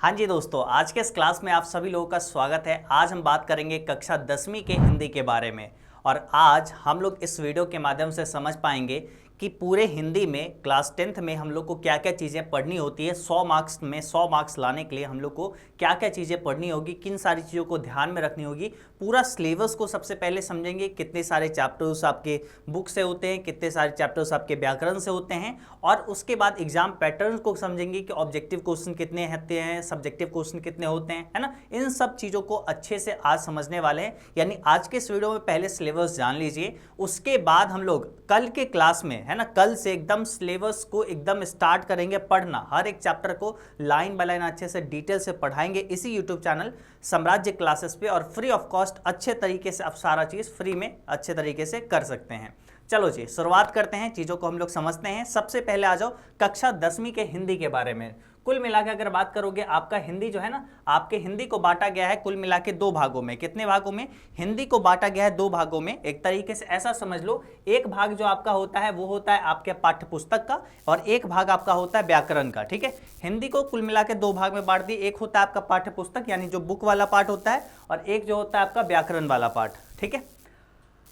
हाँ जी दोस्तों, आज के इस क्लास में आप सभी लोगों का स्वागत है। आज हम बात करेंगे कक्षा 10वीं के हिंदी के बारे में। और आज हम लोग इस वीडियो के माध्यम से समझ पाएंगे कि पूरे हिंदी में क्लास 10th में हम लोग को क्या क्या चीज़ें पढ़नी होती है। 100 मार्क्स में 100 मार्क्स लाने के लिए हम लोग को क्या क्या चीज़ें पढ़नी होगी, किन सारी चीज़ों को ध्यान में रखनी होगी। पूरा सिलेबस को सबसे पहले समझेंगे, कितने सारे चैप्टर्स आपके बुक से होते हैं, कितने सारे चैप्टर्स आपके व्याकरण से होते हैं। और उसके बाद एग्जाम पैटर्न को समझेंगे कि ऑब्जेक्टिव क्वेश्चन कितने होते हैं, सब्जेक्टिव क्वेश्चन कितने होते हैं, है ना। इन सब चीज़ों को अच्छे से आज समझने वाले हैं। यानी आज के इस वीडियो में पहले सिलेबस जान लीजिए, उसके बाद हम लोग कल के क्लास में, है ना, कल से एकदम सिलेबस को एकदम स्टार्ट करेंगे पढ़ना। हर एक चैप्टर को लाइन बाय लाइन अच्छे से डिटेल से पढ़ाएंगे इसी यूट्यूब चैनल साम्राज्य क्लासेस पे। और फ्री ऑफ कॉस्ट अच्छे तरीके से आप सारा चीज़ फ्री में अच्छे तरीके से कर सकते हैं। चलो जी, शुरुआत करते हैं, चीज़ों को हम लोग समझते हैं। सबसे पहले आ जाओ कक्षा 10वीं के हिंदी के बारे में। कुल मिलाकर अगर बात करोगे, आपका हिंदी जो है ना, आपके हिंदी को बांटा गया है कुल मिला के 2 भागों में। कितने भागों में? हिंदी को बांटा गया है 2 भागों में। एक तरीके से ऐसा समझ लो, एक भाग जो आपका होता है वो होता है आपके पाठ्य पुस्तक का, और एक भाग आपका होता है व्याकरण का। ठीक है, हिंदी को कुल मिला के 2 भाग में बांट दिए। एक होता है आपका पाठ्य पुस्तक यानी जो बुक वाला पार्ट होता है, और एक जो होता है आपका व्याकरण वाला पार्ट। ठीक है,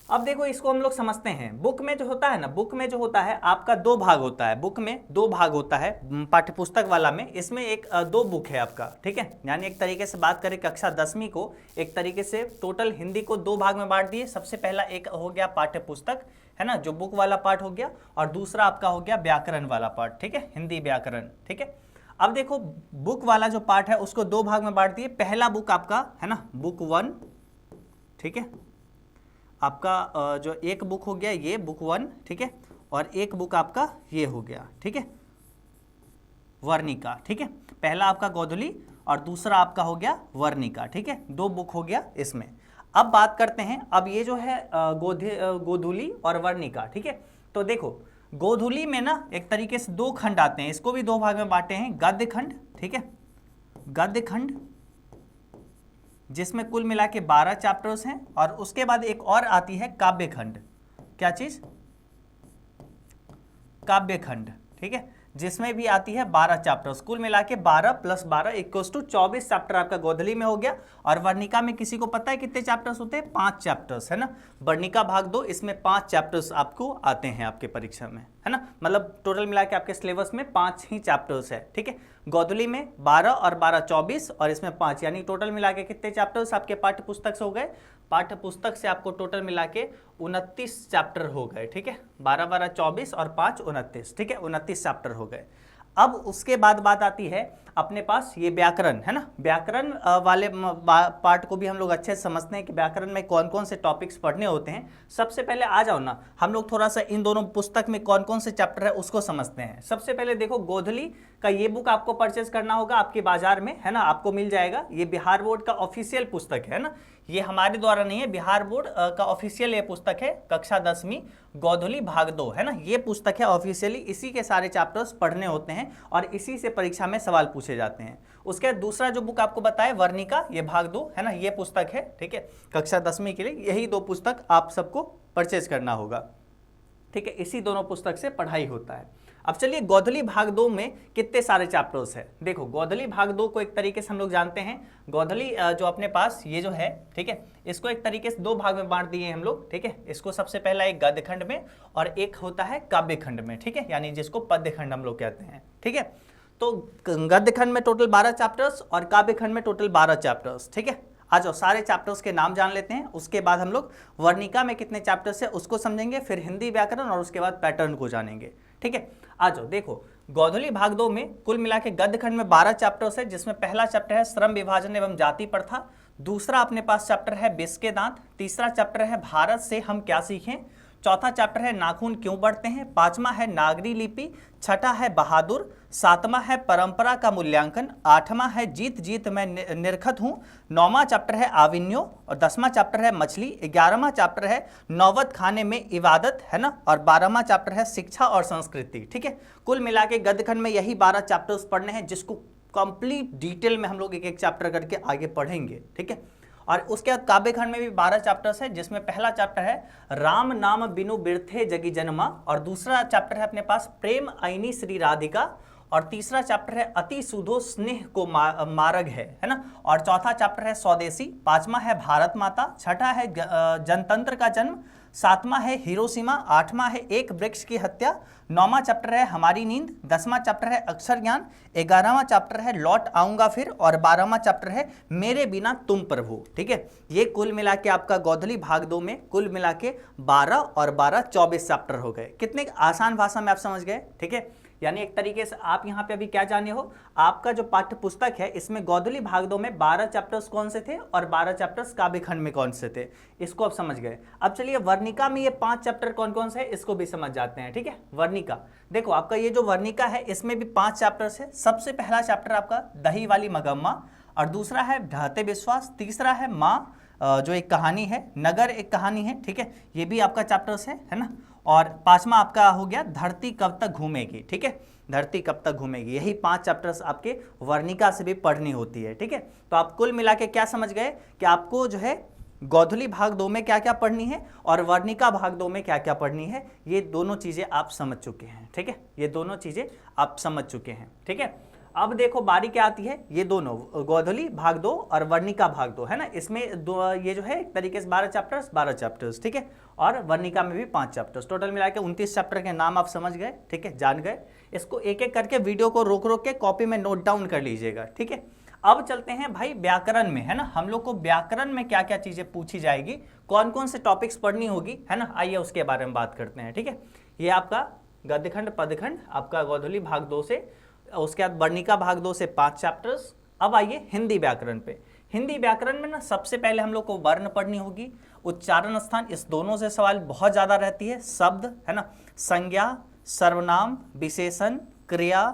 अब देखो इसको हम लोग समझते हैं। बुक में जो होता है ना, बुक में जो होता है आपका 2 भाग होता है। बुक में 2 भाग होता है पाठ्यपुस्तक वाला में। इसमें 2 बुक है आपका। ठीक है, यानी एक तरीके से बात करें कक्षा 10वीं को, एक तरीके से टोटल हिंदी को 2 भाग में बांट दिए। सबसे पहला एक हो गया पाठ्यपुस्तक, है ना, जो बुक वाला पार्ट हो गया, और दूसरा आपका हो गया व्याकरण वाला पार्ट। ठीक है, हिंदी व्याकरण। ठीक है, अब देखो बुक वाला जो पार्ट है उसको 2 भाग में बांट दिए। पहला बुक आपका है ना, बुक 1। ठीक है, आपका जो एक बुक हो गया ये बुक 1। ठीक है, और एक बुक आपका ये हो गया। ठीक है, वर्णिका। ठीक है, पहला आपका गोधुली और दूसरा आपका हो गया वर्णिका। ठीक है, 2 बुक हो गया इसमें। अब बात करते हैं, अब ये जो है गोधुली और वर्णिका। ठीक है, तो देखो गोधुली में ना एक तरीके से 2 खंड आते हैं। इसको भी 2 भाग में बांटे हैं, गद्य खंड। ठीक है, गद्य खंड जिसमें कुल मिला के 12 चैप्टर्स हैं, और उसके बाद एक और आती है काव्य खंड। क्या चीज? काव्य खंड। ठीक है, जिसमें भी आती है 12 चैप्टर्स। कुल मिला के 12 + 12 = 24 चैप्टर आपका गोधली में हो गया। और वर्णिका में किसी को पता है कितने चैप्टर्स होते हैं? 5 चैप्टर्स, है ना। वर्णिका भाग 2, इसमें 5 चैप्टर्स आपको आते हैं आपके परीक्षा में, है ना। मतलब टोटल मिला के आपके सिलेबस में 5 ही चैप्टर्स है। ठीक है, गोधली में 12 और 12 24, और इसमें 5, यानी टोटल मिला के कितने चैप्टर्स आपके पाठ्य पुस्तक से हो गए? पाठ्य पुस्तक से आपको टोटल मिला के 29 चैप्टर हो गए। ठीक है, 12 12 24 और 5 29। ठीक है, 29 चैप्टर हो गए। अब उसके बाद बात आती है अपने पास ये व्याकरण, है ना। व्याकरण वाले पार्ट को भी हम लोग अच्छे से समझते हैं कि व्याकरण में कौन कौन से टॉपिक्स पढ़ने होते हैं। सबसे पहले आ जाओ ना, हम लोग थोड़ा सा इन दोनों पुस्तक में कौन कौन से चैप्टर है उसको समझते हैं। सबसे पहले देखो, गोधली का ये बुक आपको परचेज करना होगा आपके बाजार में, है ना, आपको मिल जाएगा। ये बिहार बोर्ड का ऑफिशियल पुस्तक है ना, ये हमारे द्वारा नहीं है, बिहार बोर्ड का ऑफिशियल ये पुस्तक है। कक्षा 10वीं गोधली भाग 2, है ना, ये पुस्तक है ऑफिशियली। इसी के सारे चैप्टर्स पढ़ने होते हैं और इसी से परीक्षा में सवाल पूछे जाते हैं। उसके बाद दूसरा जो बुक आपको बताया वर्णिका, ये भाग 2, है ना, ये पुस्तक है। ठीक है, कक्षा 10वीं के लिए यही 2 पुस्तक आप सबको परचेज करना होगा। ठीक है, इसी दोनों पुस्तक से पढ़ाई होता है। अब चलिए गोधली भाग 2 में कितने सारे चैप्टर्स है। देखो गोधली भाग 2 को एक तरीके से हम लोग जानते हैं, गोधली जो अपने पास ये जो है, ठीक है, इसको एक तरीके से 2 भाग में बांट दिए हम लोग। ठीक है, इसको सबसे पहला एक गद्य खंड में और एक होता है काव्य खंड में। ठीक है, यानी जिसको पद्य खंड हम लोग कहते हैं। ठीक है, तो गद्य खंड में टोटल 12 चैप्टर्स और काव्य खंड में टोटल 12 चैप्टर्स। ठीक है, आ जाओ सारे चैप्टर्स के नाम जान लेते हैं। उसके बाद हम लोग वर्णिका में कितने चैप्टर्स है उसको समझेंगे, फिर हिंदी व्याकरण, और उसके बाद पैटर्न को जानेंगे। ठीक है, आ जाओ देखो गोधली भाग 2 में कुल मिला के गद्य खंड में 12 चैप्टर्स है, जिसमें पहला चैप्टर है श्रम विभाजन एवं जाति प्रथा। दूसरा अपने पास चैप्टर है बिस के दांत। तीसरा चैप्टर है भारत से हम क्या सीखें। चौथा चैप्टर है नाखून क्यों बढ़ते हैं। 5वां है नागरी लिपि। 6ठा है बहादुर। 7वां है परंपरा का मूल्यांकन। 8वां है जीत जीत मैं निरखत हूँ। 9वां चैप्टर है आविन्यो, और 10वां चैप्टर है मछली। 11वां चैप्टर है नौबत खाने में इबादत, है ना, और 12वां चैप्टर है शिक्षा और संस्कृति। ठीक है, कुल मिला के गद्य खंड में यही 12 चैप्टर्स पढ़ने हैं, जिसको कंप्लीट डिटेल में हम लोग एक एक चैप्टर करके आगे पढ़ेंगे। ठीक है, और उसके बाद काव्य खंड में भी 12 चैप्टर्स है, जिसमें पहला चैप्टर है राम नाम बिनु बिरथे जगी जन्मा, और दूसरा चैप्टर है अपने पास प्रेम आईनी श्री राधिका, और तीसरा चैप्टर है अति सुधो स्नेह को मार्ग है ना, और चौथा चैप्टर है स्वदेशी, पांचवा है भारत माता, छठा है जनतंत्र का जन्म, सातवां है हिरोशिमा, आठवां है एक वृक्ष की हत्या, नौवां चैप्टर है हमारी नींद, 10वां चैप्टर है अक्षर ज्ञान, 11वां चैप्टर है लौट आऊंगा फिर, और 12वां चैप्टर है मेरे बिना तुम प्रभु। ठीक है, ये कुल मिला के आपका गोधली भाग 2 में कुल मिला के 12 और 12 24 चैप्टर हो गए। कितने आसान भाषा में आप समझ गए। ठीक है, यानी एक तरीके से आप यहाँ पे अभी क्या जाने हो, आपका जो पाठ्य पुस्तक है इसमें गोधली भाग 2 में 12 चैप्टर्स कौन से थे और 12 चैप्टर्स काव्य खंड में कौन से थे, इसको आप समझ गए। अब चलिए वर्णिका में ये 5 चैप्टर कौन कौन से है इसको भी समझ जाते हैं। ठीक है, वर्णिका देखो, आपका ये जो वर्णिका है इसमें भी 5 चैप्टर्स है। सबसे पहला चैप्टर आपका दही वाली मगम्मा, और दूसरा है ढहते विश्वास, तीसरा है माँ जो एक कहानी है, नगर एक कहानी है। ठीक है, ये भी आपका चैप्टर्स है ना, और पांचवा आपका हो गया धरती कब तक घूमेगी। ठीक है, धरती कब तक घूमेगी, यही 5 चैप्टर्स आपके वर्णिका से भी पढ़नी होती है। ठीक है, तो आप कुल मिला के क्या समझ गए कि आपको जो है गोधली भाग 2 में क्या क्या पढ़नी है और वर्णिका भाग 2 में क्या क्या पढ़नी है, ये दोनों चीजें आप समझ चुके हैं। ठीक है, ये दोनों चीजें आप समझ चुके हैं। ठीक है, अब देखो बारी क्या आती है, ये दोनों गोधली भाग 2 और वर्णिका भाग 2 है ना, इसमें ये जो है एक तरीके से 12 चैप्टर्स। ठीक है, और वर्णिका में भी 5 चैप्टर्स, टोटल मिला के 29 चैप्टर के नाम आप समझ गए। ठीक है, जान गए। इसको एक एक करके वीडियो को रोक रोक के कॉपी में नोट डाउन कर लीजिएगा। ठीक है, अब चलते हैं भाई व्याकरण में, है ना, हम लोग को व्याकरण में क्या क्या चीजें पूछी जाएगी, कौन कौन से टॉपिक्स पढ़नी होगी, है ना, आइए उसके बारे में बात करते हैं। ठीक है, ये आपका गद्यखंड पदखंड आपका गोधली भाग 2 से, उसके बाद वर्णिका भाग 2 से 5 चैप्टर्स। अब आइए हिंदी व्याकरण पे। हिंदी व्याकरण में ना सबसे पहले हम लोग को वर्ण पढ़नी होगी, उच्चारण स्थान, इस दोनों से सवाल बहुत ज्यादा रहती है, शब्द, है ना, संज्ञा, सर्वनाम, विशेषण, क्रिया,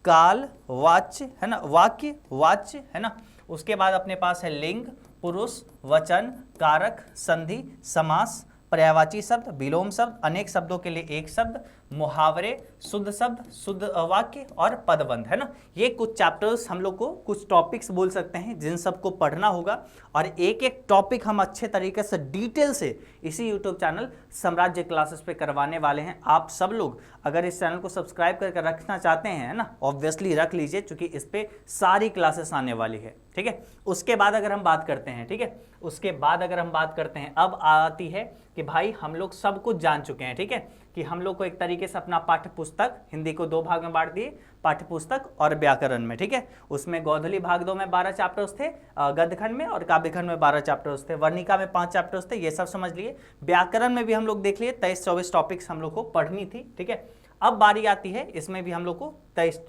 काल, वाच्य, है ना, वाक्य, वाच्य, है ना, उसके बाद अपने पास है लिंग, पुरुष, वचन, कारक, संधि, समास, पर्यायवाची शब्द, विलोम शब्द, अनेक शब्दों के लिए एक शब्द, मुहावरे, शुद्ध शब्द, शुद्ध वाक्य और पदबंध, है ना। ये कुछ चैप्टर्स हम लोग को, कुछ टॉपिक्स बोल सकते हैं जिन सबको पढ़ना होगा, और एक एक टॉपिक हम अच्छे तरीके से डिटेल से इसी यूट्यूब चैनल साम्राज्य क्लासेस पे करवाने वाले हैं। आप सब लोग अगर इस चैनल को सब्सक्राइब करके रखना चाहते हैं ना, ऑब्वियसली रख लीजिए, क्योंकि इस पे सारी क्लासेस आने वाली है। ठीक है, उसके बाद अगर हम बात करते हैं, ठीक है, उसके बाद अगर हम बात करते हैं, अब आती है कि भाई हम लोग सब कुछ जान चुके हैं। ठीक है, कि हम लोग को एक तरीके से अपना पाठ्य पुस्तक, हिंदी को 2 भाग में बांट दिए, पाठ्य पुस्तक और व्याकरण में। ठीक है, उसमें गोधली भाग 2 में 12 चैप्टर्स थे, गद्यखंड में और काव्यखंड में 12 चैप्टर्स थे, वर्णिका में 5 चैप्टर्स थे, ये सब समझ लिए। व्याकरण में भी हम लोग देख लिए 23-24 टॉपिक्स हम लोग को पढ़नी थी। ठीक है, अब बारी आती है, इसमें भी हम लोग को 23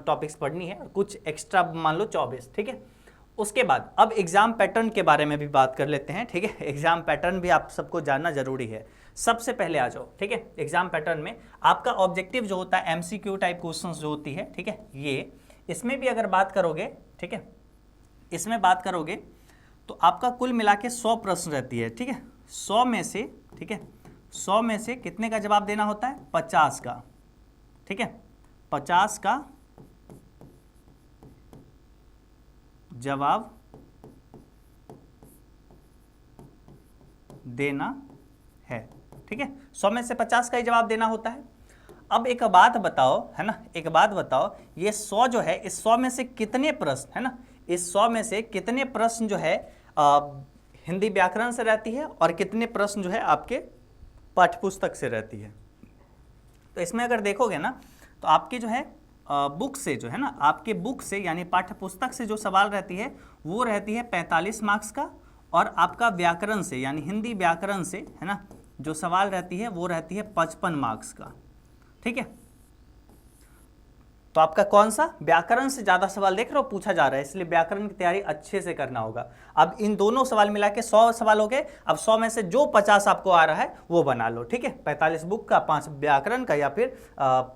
टॉपिक्स पढ़नी है, कुछ एक्स्ट्रा मान लो 24। ठीक है, उसके बाद अब एग्जाम पैटर्न के बारे में भी बात कर लेते हैं। ठीक है, एग्जाम पैटर्न भी आप सबको जानना जरूरी है। सबसे पहले आ जाओ। ठीक है, एग्जाम पैटर्न में आपका ऑब्जेक्टिव जो होता है, एमसीक्यू टाइप क्वेश्चंस जो होती है, ठीक है, ये इसमें भी अगर बात करोगे, ठीक है, इसमें बात करोगे तो आपका कुल मिला के 100 प्रश्न रहती है। ठीक है, 100 में से, ठीक है, 100 में से कितने का जवाब देना होता है, 50 का। ठीक है, 50 का जवाब देना है। ठीक है, 100 में से 50 का ही जवाब देना होता है। अब एक बात बताओ, है ना, एक बात बताओ, ये 100 जो है, इस 100 में से कितने प्रश्न, है ना, इस 100 में से कितने प्रश्न जो है हिंदी व्याकरण से रहती है और कितने प्रश्न जो है आपके पाठ्यपुस्तक से रहती है। तो इसमें अगर देखोगे ना, तो आपके जो है बुक से, जो है ना, आपके बुक से यानी पाठ्य पुस्तक से जो सवाल रहती है वो रहती है 45 मार्क्स का, और आपका व्याकरण से यानी हिंदी व्याकरण से, है ना, जो सवाल रहती है वो रहती है 55 मार्क्स का। ठीक है, तो आपका कौन सा, व्याकरण से ज्यादा सवाल देख रहे हो पूछा जा रहा है, इसलिए व्याकरण की तैयारी अच्छे से करना होगा। अब इन दोनों सवाल मिला के 100 सवाल हो गए। अब 100 में से जो 50 आपको आ रहा है वो बना लो। ठीक है, 45 बुक का, 5 व्याकरण का, या फिर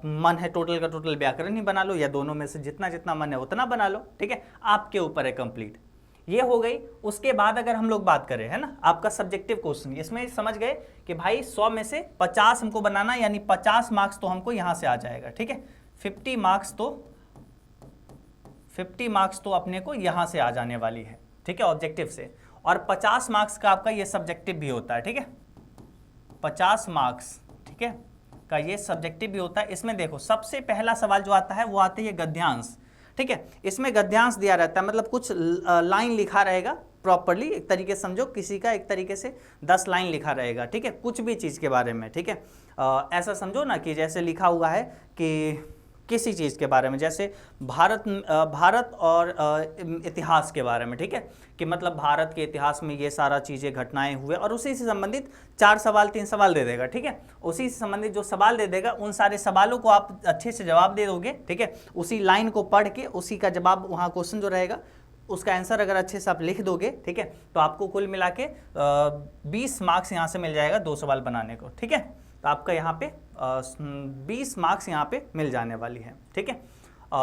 मन है टोटल का टोटल व्याकरण ही बना लो, या दोनों में से जितना जितना मन है उतना बना लो। ठीक है, आपके ऊपर है कंप्लीट। ये हो गई। उसके बाद अगर हम लोग बात करें, है ना, आपका सब्जेक्टिव क्वेश्चन, इसमें समझ गए कि भाई 100 में से 50 हमको बनाना, यानी 50 मार्क्स तो हमको यहां से आ जाएगा। ठीक है, 50 मार्क्स तो अपने को यहां से आ जाने वाली है। ठीक है, ऑब्जेक्टिव से, और 50 मार्क्स का आपका ये सब्जेक्टिव भी होता है। ठीक है, 50 मार्क्स, ठीक है, का ये सब्जेक्टिव भी होता है। इसमें देखो सबसे पहला सवाल जो आता है वो आता है गद्यांश, ठीक है। इसमें गद्यांश दिया रहता है, मतलब कुछ लाइन लिखा रहेगा प्रॉपरली, एक तरीके से समझो किसी का एक तरीके से 10 लाइन लिखा रहेगा, ठीक है, कुछ भी चीज़ के बारे में, ठीक है। ऐसा समझो ना कि जैसे लिखा हुआ है कि किसी चीज़ के बारे में, जैसे भारत और इतिहास के बारे में, ठीक है, कि मतलब भारत के इतिहास में ये सारा चीज़ें घटनाएं हुए, और उसी से संबंधित 4 सवाल 3 सवाल दे देगा, ठीक है। उसी से संबंधित जो सवाल दे देगा उन सारे सवालों को आप अच्छे से जवाब दे दोगे, ठीक है। उसी लाइन को पढ़ के उसी का जवाब, वहाँ क्वेश्चन जो रहेगा उसका आंसर अगर अच्छे से आप लिख दोगे, ठीक है, तो आपको कुल मिला के 20 मार्क्स यहाँ से मिल जाएगा 2 सवाल बनाने को, ठीक है। तो आपका यहाँ पे 20 मार्क्स यहाँ पे मिल जाने वाली है, ठीक है।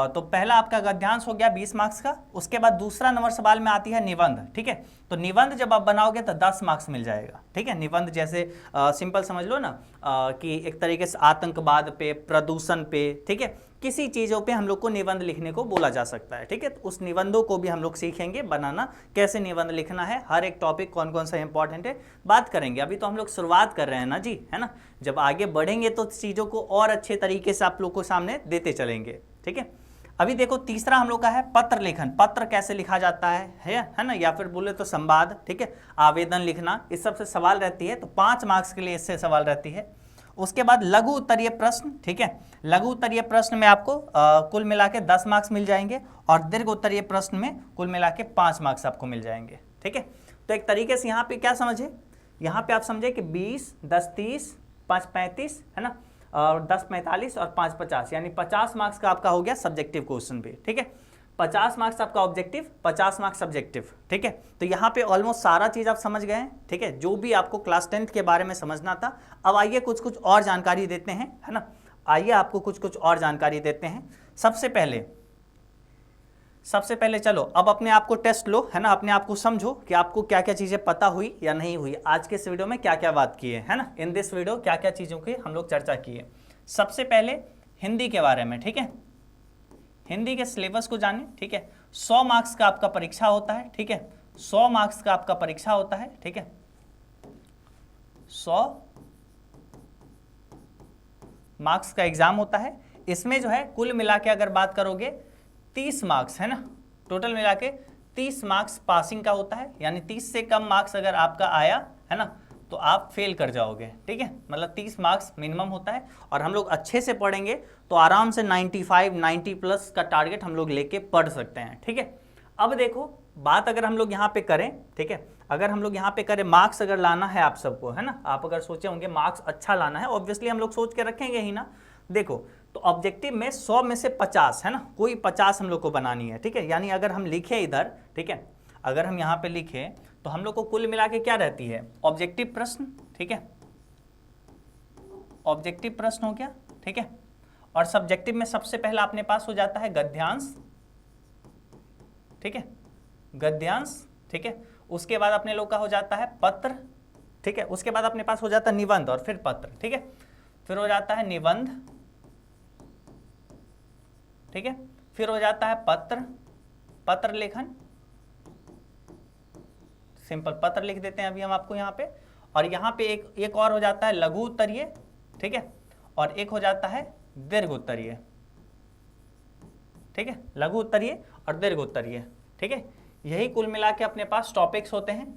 तो पहला आपका गद्यांश हो गया 20 मार्क्स का। उसके बाद दूसरा नंबर सवाल में आती है निबंध, ठीक है। तो निबंध जब आप बनाओगे तो 10 मार्क्स मिल जाएगा, ठीक है। निबंध जैसे सिंपल समझ लो ना कि एक तरीके से आतंकवाद पे, प्रदूषण पे, ठीक है, किसी चीज़ों पे हम लोग को निबंध लिखने को बोला जा सकता है, ठीक है। तो उस निबंधों को भी हम लोग सीखेंगे बनाना, कैसे निबंध लिखना है, हर एक टॉपिक कौन कौन सा इंपॉर्टेंट है बात करेंगे। अभी तो हम लोग शुरुआत कर रहे हैं ना जी, है ना। जब आगे बढ़ेंगे तो चीज़ों को और अच्छे तरीके से आप लोग को सामने देते चलेंगे, ठीक है। अभी देखो तीसरा हम लोग का है पत्र लेखन। पत्र कैसे लिखा जाता है ना, या फिर बोले तो संवाद, ठीक है, आवेदन लिखना, इस सब से सवाल रहती है। तो 5 मार्क्स के लिए इससे सवाल रहती है। उसके बाद लघु उत्तरीय प्रश्न, ठीक है। लघु उत्तरीय प्रश्न में आपको कुल मिला के 10 मार्क्स मिल जाएंगे, और दीर्घ उत्तरीय प्रश्न में कुल मिला के 5 मार्क्स आपको मिल जाएंगे, ठीक है। तो एक तरीके से यहाँ पे क्या समझे, यहाँ पे आप समझे कि 20, 10, 30, 5, 35, है ना, और 10, 45 और 5, 50, यानी 50 मार्क्स का आपका हो गया सब्जेक्टिव क्वेश्चन भी, ठीक है। 50 मार्क्स आपका ऑब्जेक्टिव, 50 मार्क्स सब्जेक्टिव, ठीक है। तो यहाँ पे ऑलमोस्ट सारा चीज़ आप समझ गए हैं, ठीक है, जो भी आपको क्लास 10th के बारे में समझना था। अब आइए कुछ कुछ और जानकारी देते हैं, है ना। आइए आपको कुछ कुछ और जानकारी देते हैं। सबसे पहले चलो अब अपने आप को टेस्ट लो, है ना, अपने आप को समझो कि आपको क्या क्या चीज़ें पता हुई या नहीं हुई, आज के इस वीडियो में क्या क्या बात की है ना। इन दिस वीडियो क्या क्या चीज़ों की हम लोग चर्चा की है। सबसे पहले हिंदी के बारे में, ठीक है, हिंदी के सिलेबस को जाने, ठीक है। 100 मार्क्स का आपका परीक्षा होता है, ठीक है, 100 मार्क्स का आपका परीक्षा होता है, ठीक है, 100 मार्क्स का एग्जाम होता है। इसमें जो है कुल मिला के अगर बात करोगे 30 मार्क्स, है ना, टोटल मिला के 30 मार्क्स पासिंग का होता है, यानी 30 से कम मार्क्स अगर आपका आया, है ना, तो आप फेल कर जाओगे, ठीक है। मतलब 30 मार्क्स मिनिमम होता है, और हम लोग अच्छे से पढ़ेंगे तो आराम से 95, 90 प्लस का टारगेट हम लोग लेके पढ़ सकते हैं, ठीक है। अब देखो बात अगर हम लोग यहाँ पे करें, ठीक है, अगर हम लोग यहाँ पे करें मार्क्स अगर लाना है आप सबको, है ना, आप अगर सोचे होंगे मार्क्स अच्छा लाना है, ऑब्वियसली हम लोग सोच के रखेंगे ही ना। देखो तो ऑब्जेक्टिव में 100 में से 50, है ना, कोई 50 हम लोग को बनानी है, ठीक है। यानी अगर हम लिखे इधर, ठीक है, अगर हम यहाँ पे लिखे तो हम लोग को कुल मिला के क्या रहती है, ऑब्जेक्टिव प्रश्न, ठीक है, ऑब्जेक्टिव प्रश्न हो गया, ठीक है। और सब्जेक्टिव में सबसे पहला अपने पास हो जाता है गद्यांश, ठीक है, गद्यांश, ठीक है। उसके बाद अपने लोग का हो जाता है पत्र, ठीक है। उसके बाद अपने पास हो जाता है निबंध और फिर पत्र, ठीक है। फिर हो जाता है निबंध, ठीक है, फिर हो जाता है पत्र लेखन, सिंपल पत्र लिख देते हैं अभी हम आपको यहाँ पे। और यहाँ पे एक और हो जाता है लघु उत्तरीय, ठीक है, और एक हो जाता है दीर्घ उत्तरीय, ठीक है, लघु उत्तरीय और दीर्घ उत्तरीय, ठीक है। यही कुल मिला के अपने पास टॉपिक्स होते हैं।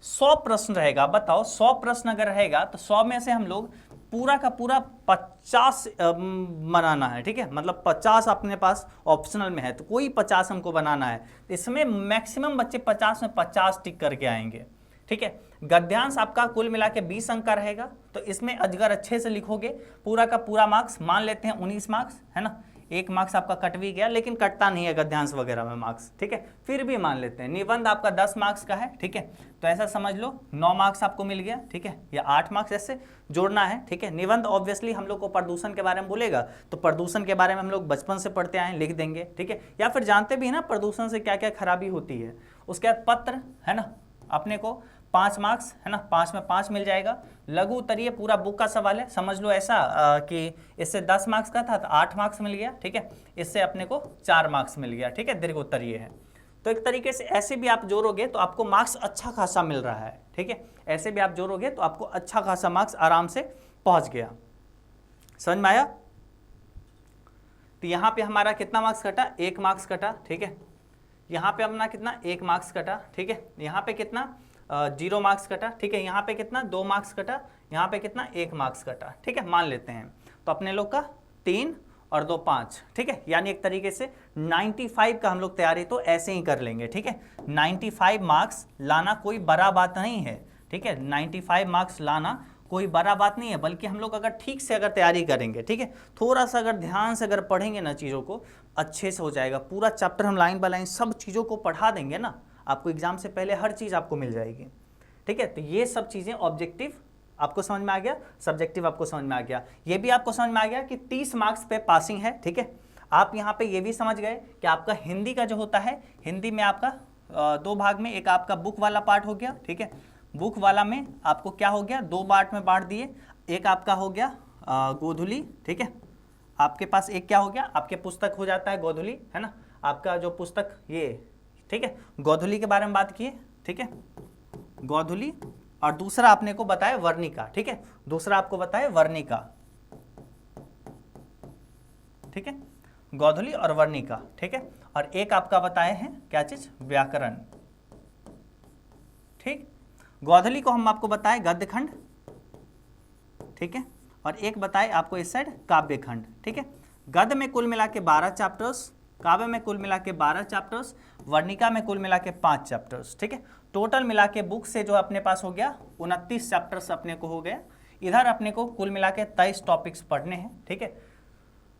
100 प्रश्न रहेगा, बताओ 100 प्रश्न अगर रहेगा तो 100 में से हम लोग पूरा का पूरा 50 बनाना है, ठीक है, मतलब 50 अपने पास ऑप्शनल में है, तो कोई 50 हमको बनाना है। इसमें मैक्सिमम बच्चे 50 में 50 टिक करके आएंगे, ठीक है। गद्यांश आपका कुल मिला के 20 अंक का रहेगा, तो इसमें अगर अच्छे से लिखोगे पूरा का पूरा मार्क्स मान लेते हैं 19 मार्क्स, है ना, 1 मार्क्स आपका कट भी गया, लेकिन कटता नहीं है गद्यांश वगैरह में मार्क्स, ठीक है, फिर भी मान लेते हैं। निबंध आपका 10 मार्क्स का है, ठीक है, तो ऐसा समझ लो 9 मार्क्स आपको मिल गया, ठीक है, या 8 मार्क्स ऐसे जोड़ना है, ठीक है। निबंध ऑब्वियसली हम लोग को प्रदूषण के बारे में बोलेगा, तो प्रदूषण के बारे में हम लोग बचपन से पढ़ते आए, लिख देंगे, ठीक है, या फिर जानते भी है ना प्रदूषण से क्या क्या खराबी होती है। उसके बाद पत्र, है ना, अपने को 5 मार्क्स, है ना, 5 में 5 मिल जाएगा। लघु उत्तरीय पूरा बुक का सवाल है, समझ लो ऐसा कि इससे 10 मार्क्स का था तो 8 मार्क्स मिल गया, ठीक है, इससे अपने को 4 मार्क्स मिल गया, ठीक है, दीर्घ उत्तरीय है। तो एक तरीके से ऐसे भी आप जोड़ोगे तो आपको मार्क्स अच्छा खासा मिल रहा है, ठीक है, ऐसे भी आप जोड़ोगे तो आपको अच्छा खासा मार्क्स आराम से पहुंच गया। समझ में आया? तो यहाँ पे हमारा कितना मार्क्स कटा, 1 मार्क्स कटा, ठीक है। यहाँ पे अपना कितना 1 मार्क्स कटा, ठीक है। यहाँ पे कितना 0 मार्क्स कटा, ठीक है। यहाँ पे कितना 2 मार्क्स कटा, यहाँ पे कितना 1 मार्क्स कटा, ठीक है, मान लेते हैं। तो अपने लोग का 3 और 2 5, ठीक है। यानी एक तरीके से 95 का हम लोग तैयारी तो ऐसे ही कर लेंगे, ठीक है। 95 मार्क्स लाना कोई बड़ा बात नहीं है, ठीक है। 95 मार्क्स लाना कोई बड़ा बात नहीं है, बल्कि हम लोग अगर ठीक से अगर तैयारी करेंगे, ठीक है, थोड़ा सा अगर ध्यान से अगर पढ़ेंगे ना चीज़ों को, अच्छे से हो जाएगा। पूरा चैप्टर हम लाइन बाय लाइन सब चीज़ों को पढ़ा देंगे ना, आपको एग्जाम से पहले हर चीज़ आपको मिल जाएगी, ठीक है। तो ये सब चीज़ें ऑब्जेक्टिव आपको समझ में आ गया, सब्जेक्टिव आपको समझ में आ गया। ये भी आपको समझ में आ गया कि 30 मार्क्स पे पासिंग है, ठीक है। आप यहाँ पे ये भी समझ गए कि आपका हिंदी का जो होता है, हिंदी में आपका 2 भाग में, एक आपका बुक वाला पार्ट हो गया, ठीक है। बुक वाला में आपको क्या हो गया, 2 पार्ट में बांट दिए। एक आपका हो गया गोधुली, ठीक है। आपके पास एक क्या हो गया, आपके पुस्तक हो जाता है गोधुली, है ना, आपका जो पुस्तक ये, ठीक है। गोधुली के बारे में बात किए, ठीक है, गोधुली। और दूसरा आपने को बताया वर्णिका, ठीक है, दूसरा आपको बताया वर्णिका, ठीक है, गोधुली और वर्णिका, ठीक है। और एक आपका बताए हैं क्या चीज, व्याकरण, ठीक। गोधुली को हम आपको बताए गद्य खंड, ठीक है, और एक बताए आपको इस साइड काव्य खंड, ठीक है। गद्य में कुल मिला के 12 चैप्टर्स, काव्य में कुल मिला के 12 चैप्टर्स, वर्णिका में कुल मिला के 5 चैप्टर्स, ठीक है। टोटल मिला के बुक से जो अपने पास हो गया 29 चैप्टर्स अपने को हो गया। इधर अपने को कुल मिला के 23 टॉपिक्स पढ़ने हैं, ठीक है।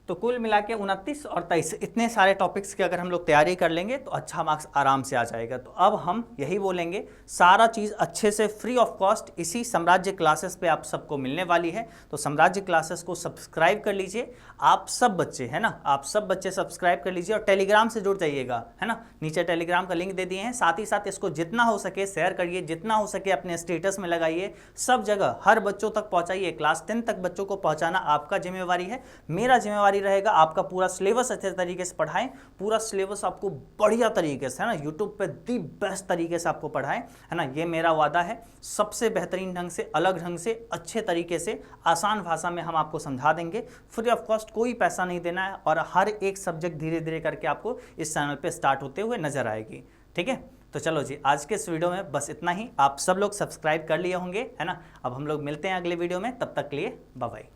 तो कुल मिला के 29 और 23 इतने सारे टॉपिक्स की अगर हम लोग तैयारी कर लेंगे तो अच्छा मार्क्स आराम से आ जाएगा। तो अब हम यही बोलेंगे, सारा चीज़ अच्छे से फ्री ऑफ कॉस्ट इसी साम्राज्य क्लासेस पे आप सबको मिलने वाली है। तो साम्राज्य क्लासेस को सब्सक्राइब कर लीजिए, आप सब बच्चे, है ना, आप सब बच्चे सब्सक्राइब कर लीजिए और टेलीग्राम से जुड़ जाइएगा, है ना। नीचे टेलीग्राम का लिंक दे दिए हैं। साथ ही साथ इसको जितना हो सके शेयर करिए, जितना हो सके अपने स्टेटस में लगाइए, सब जगह हर बच्चों तक पहुँचाइए। क्लास 10 तक बच्चों को पहुँचाना आपका जिम्मेवारी है, मेरा जिम्मेवारी रहेगा आपका पूरा सिलेबस अच्छे तरीके से पढ़ाएं, पूरा सिलेबस आपको बढ़िया तरीके से, है ना, यूट्यूब पे दी बेस्ट तरीके से आपको पढ़ाएं, है ना। ये मेरा वादा है, सबसे बेहतरीन ढंग से, अलग ढंग से, अच्छे तरीके से, आसान भाषा में हम आपको समझा देंगे। फ्री ऑफ कॉस्ट, कोई पैसा नहीं देना है, और हर एक सब्जेक्ट धीरे धीरे करके आपको इस चैनल पे स्टार्ट होते हुए नजर आएगी, ठीक है। तो चलो जी, आज के इस वीडियो में बस इतना ही। आप सब लोग सब्सक्राइब कर लिए होंगे, है ना। अब हम लोग मिलते हैं अगले वीडियो में, तब तक के लिए बाय बाय।